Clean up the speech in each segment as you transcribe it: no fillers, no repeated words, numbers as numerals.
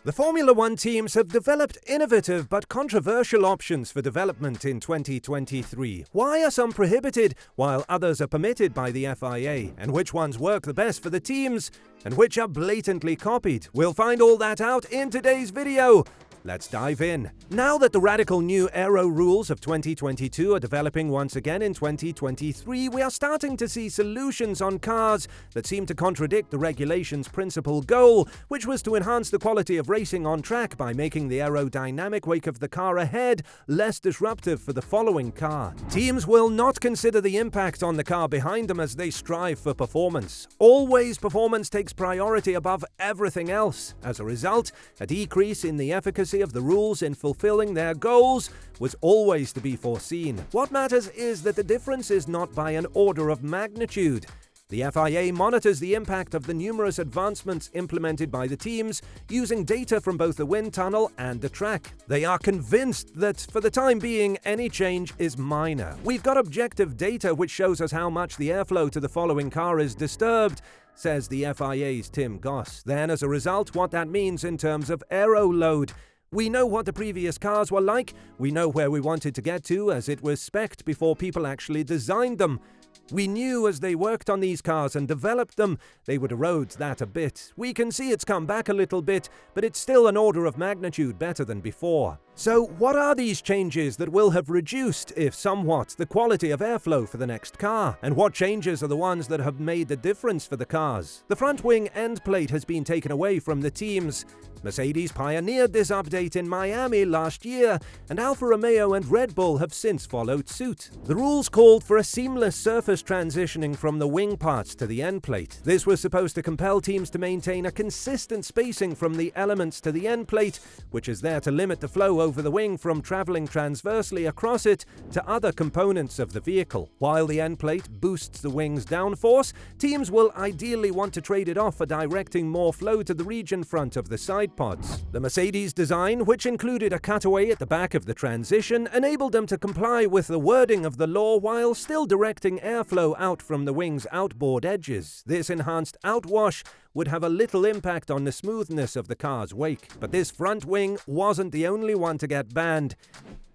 The Formula One teams have developed innovative but controversial options for development in 2023. Why are some prohibited while others are permitted by the FIA? And which ones work the best for the teams? And which are blatantly copied? We'll find all that out in today's video. Let's dive in. Now that the radical new aero rules of 2022 are developing once again in 2023, we are starting to see solutions on cars that seem to contradict the regulation's principal goal, which was to enhance the quality of racing on track by making the aerodynamic wake of the car ahead less disruptive for the following car. Teams will not consider the impact on the car behind them as they strive for performance. Always, performance takes priority above everything else. As a result, a decrease in the efficacy of the rules in fulfilling their goals was always to be foreseen. What matters is that the difference is not by an order of magnitude. The FIA monitors the impact of the numerous advancements implemented by the teams using data from both the wind tunnel and the track. They are convinced that, for the time being, any change is minor. We've got objective data which shows us how much the airflow to the following car is disturbed, says the FIA's Tim Goss. Then, as a result, what that means in terms of aero load. We know what the previous cars were like, we know where we wanted to get to as it was spec'd before people actually designed them. We knew as they worked on these cars and developed them, they would erode that a bit. We can see it's come back a little bit, but it's still an order of magnitude better than before. So what are these changes that will have reduced, if somewhat, the quality of airflow for the next car? And what changes are the ones that have made the difference for the cars? The front wing end plate has been taken away from the teams. Mercedes pioneered this update in Miami last year, and Alfa Romeo and Red Bull have since followed suit. The rules called for a seamless surface transitioning from the wing parts to the end plate. This was supposed to compel teams to maintain a consistent spacing from the elements to the end plate, which is there to limit the flow over the wing from traveling transversely across it to other components of the vehicle. While the end plate boosts the wing's downforce, teams will ideally want to trade it off for directing more flow to the region front of the side pods. The Mercedes design, which included a cutaway at the back of the transition, enabled them to comply with the wording of the law while still directing airflow out from the wing's outboard edges. This enhanced outwash would have a little impact on the smoothness of the car's wake. But this front wing wasn't the only one to get banned,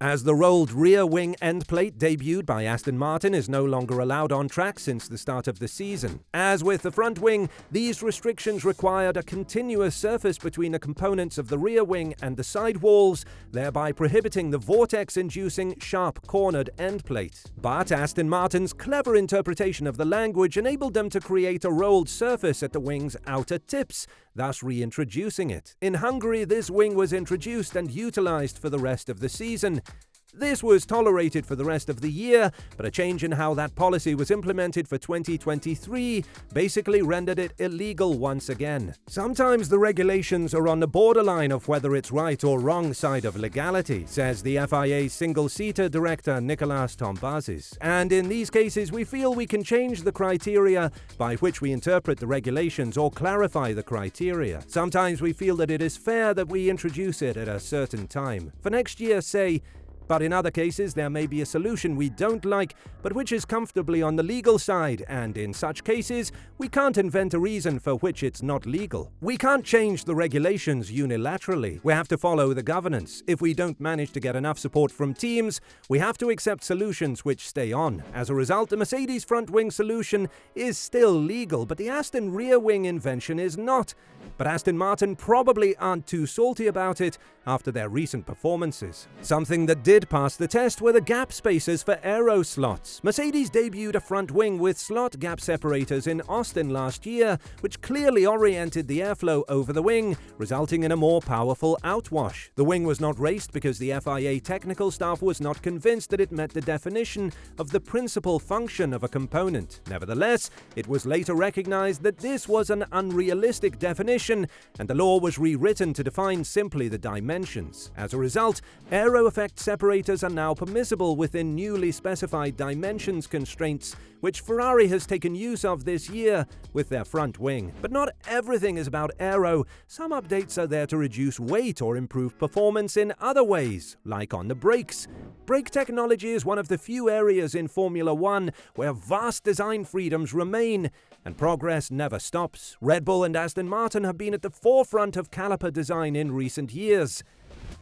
as the rolled rear wing end plate debuted by Aston Martin is no longer allowed on track since the start of the season. As with the front wing, these restrictions required a continuous surface between the components of the rear wing and the sidewalls, thereby prohibiting the vortex-inducing sharp-cornered end plate. But Aston Martin's clever interpretation of the language enabled them to create a rolled surface at the wing's outer tips, thus reintroducing it. In Hungary, this wing was introduced and utilized for the rest of the season. This was tolerated for the rest of the year, but a change in how that policy was implemented for 2023 basically rendered it illegal once again. Sometimes the regulations are on the borderline of whether it's right or wrong side of legality, says the FIA's single-seater director Nicolas Tombazis. And in these cases, we feel we can change the criteria by which we interpret the regulations or clarify the criteria. Sometimes we feel that it is fair that we introduce it at a certain time. For next year, say, but in other cases, there may be a solution we don't like, but which is comfortably on the legal side, and in such cases, we can't invent a reason for which it's not legal. We can't change the regulations unilaterally. We have to follow the governance. If we don't manage to get enough support from teams, we have to accept solutions which stay on. As a result, the Mercedes front wing solution is still legal, but the Aston rear wing invention is not. But Aston Martin probably aren't too salty about it after their recent performances. Something that did pass the test were the gap spacers for aero slots. Mercedes debuted a front wing with slot gap separators in Austin last year, which clearly oriented the airflow over the wing, resulting in a more powerful outwash. The wing was not raced because the FIA technical staff was not convinced that it met the definition of the principal function of a component. Nevertheless, it was later recognized that this was an unrealistic definition, and the law was rewritten to define simply the dimensions. As a result, aero effect separators separators are now permissible within newly specified dimensions constraints, which Ferrari has taken use of this year with their front wing. But not everything is about aero. Some updates are there to reduce weight or improve performance in other ways, like on the brakes. Brake technology is one of the few areas in Formula One where vast design freedoms remain, and progress never stops. Red Bull and Aston Martin have been at the forefront of caliper design in recent years.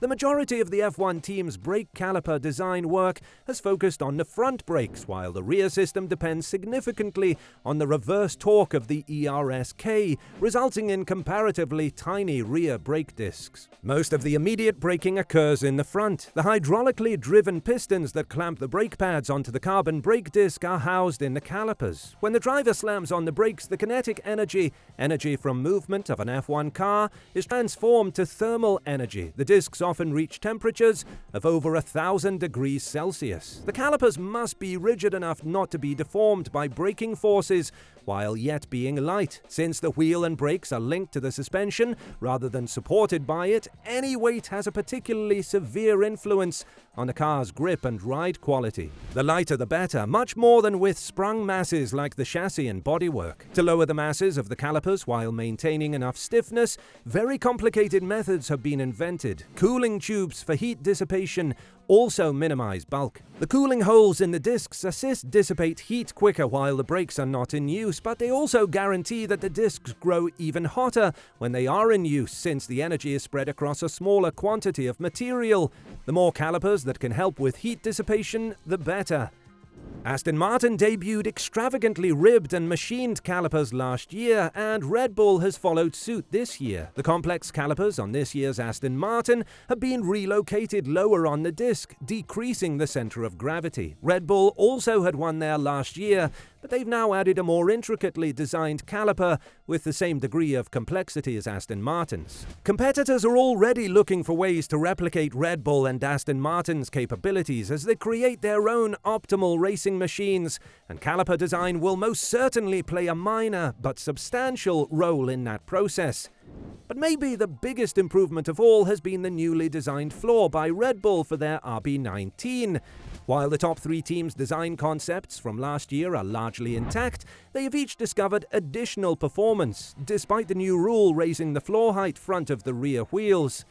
The majority of the F1 team's brake caliper design work has focused on the front brakes, while the rear system depends significantly on the reverse torque of the ERSK, resulting in comparatively tiny rear brake discs. Most of the immediate braking occurs in the front. The hydraulically driven pistons that clamp the brake pads onto the carbon brake disc are housed in the calipers. When the driver slams on the brakes, the kinetic energy from movement of an F1 car, is transformed to thermal energy. The discs often reach temperatures of over 1,000 degrees Celsius. The calipers must be rigid enough not to be deformed by braking forces while yet being light. Since the wheel and brakes are linked to the suspension rather than supported by it, any weight has a particularly severe influence on the car's grip and ride quality. The lighter the better, much more than with sprung masses like the chassis and bodywork. To lower the masses of the calipers while maintaining enough stiffness, very complicated methods have been invented. Cooling tubes for heat dissipation also minimize bulk. The cooling holes in the discs assist dissipate heat quicker while the brakes are not in use, but they also guarantee that the discs grow even hotter when they are in use, since the energy is spread across a smaller quantity of material. The more calipers that can help with heat dissipation, the better. Aston Martin debuted extravagantly ribbed and machined calipers last year, and Red Bull has followed suit this year. The complex calipers on this year's Aston Martin have been relocated lower on the disc, decreasing the center of gravity. Red Bull also had one there last year, but they've now added a more intricately designed caliper with the same degree of complexity as Aston Martin's. Competitors are already looking for ways to replicate Red Bull and Aston Martin's capabilities as they create their own optimal racing machines, and caliper design will most certainly play a minor but substantial role in that process. But maybe the biggest improvement of all has been the newly designed floor by Red Bull for their RB19. While the top three teams' design concepts from last year are largely intact, they have each discovered additional performance, despite the new rule raising the floor height front of the rear wheels.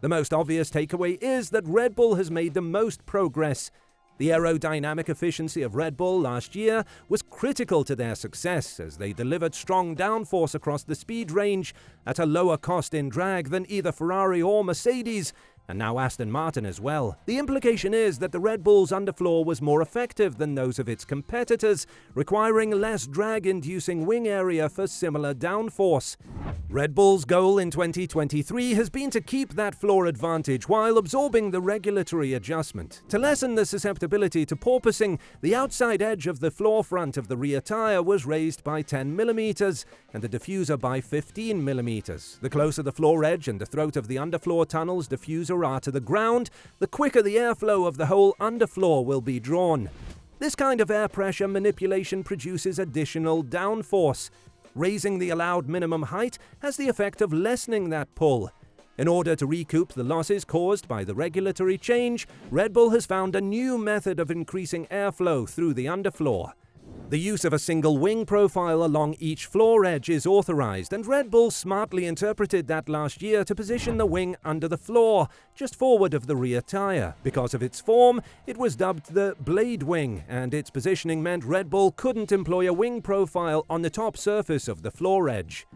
The most obvious takeaway is that Red Bull has made the most progress. The aerodynamic efficiency of Red Bull last year was critical to their success, as they delivered strong downforce across the speed range at a lower cost in drag than either Ferrari or Mercedes, and now Aston Martin as well. The implication is that the Red Bull's underfloor was more effective than those of its competitors, requiring less drag-inducing wing area for similar downforce. Red Bull's goal in 2023 has been to keep that floor advantage while absorbing the regulatory adjustment. To lessen the susceptibility to porpoising, the outside edge of the floor front of the rear tyre was raised by 10 mm and the diffuser by 15 mm. The closer the floor edge and the throat of the underfloor tunnel's diffuser are to the ground, the quicker the airflow of the whole underfloor will be drawn. This kind of air pressure manipulation produces additional downforce. Raising the allowed minimum height has the effect of lessening that pull. In order to recoup the losses caused by the regulatory change, Red Bull has found a new method of increasing airflow through the underfloor. The use of a single wing profile along each floor edge is authorized, and Red Bull smartly interpreted that last year to position the wing under the floor, just forward of the rear tyre. Because of its form, it was dubbed the blade wing, and its positioning meant Red Bull couldn't employ a wing profile on the top surface of the floor edge.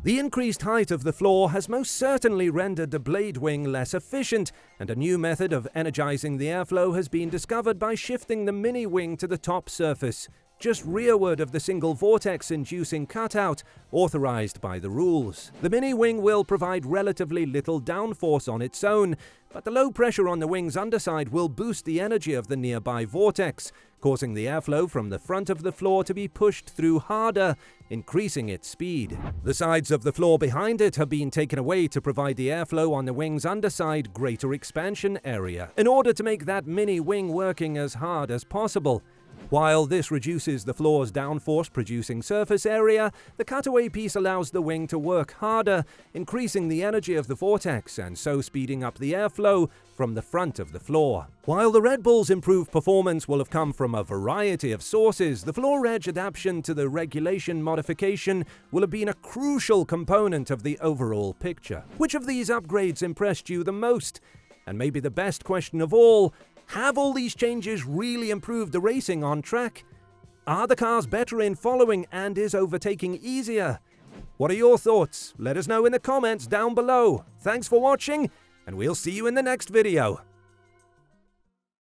The increased height of the floor has most certainly rendered the blade wing less efficient, and a new method of energizing the airflow has been discovered by shifting the mini wing to the top surface, just rearward of the single vortex-inducing cutout authorized by the rules. The mini wing will provide relatively little downforce on its own, but the low pressure on the wing's underside will boost the energy of the nearby vortex, causing the airflow from the front of the floor to be pushed through harder, increasing its speed. The sides of the floor behind it have been taken away to provide the airflow on the wing's underside greater expansion area, in order to make that mini wing working as hard as possible. While this reduces the floor's downforce producing surface area, the cutaway piece allows the wing to work harder, increasing the energy of the vortex and so speeding up the airflow from the front of the floor. While the Red Bull's improved performance will have come from a variety of sources, the floor edge adaptation to the regulation modification will have been a crucial component of the overall picture. Which of these upgrades impressed you the most? And maybe the best question of all, have all these changes really improved the racing on track? Are the cars better in following and is overtaking easier? What are your thoughts? Let us know in the comments down below. Thanks for watching, and we'll see you in the next video.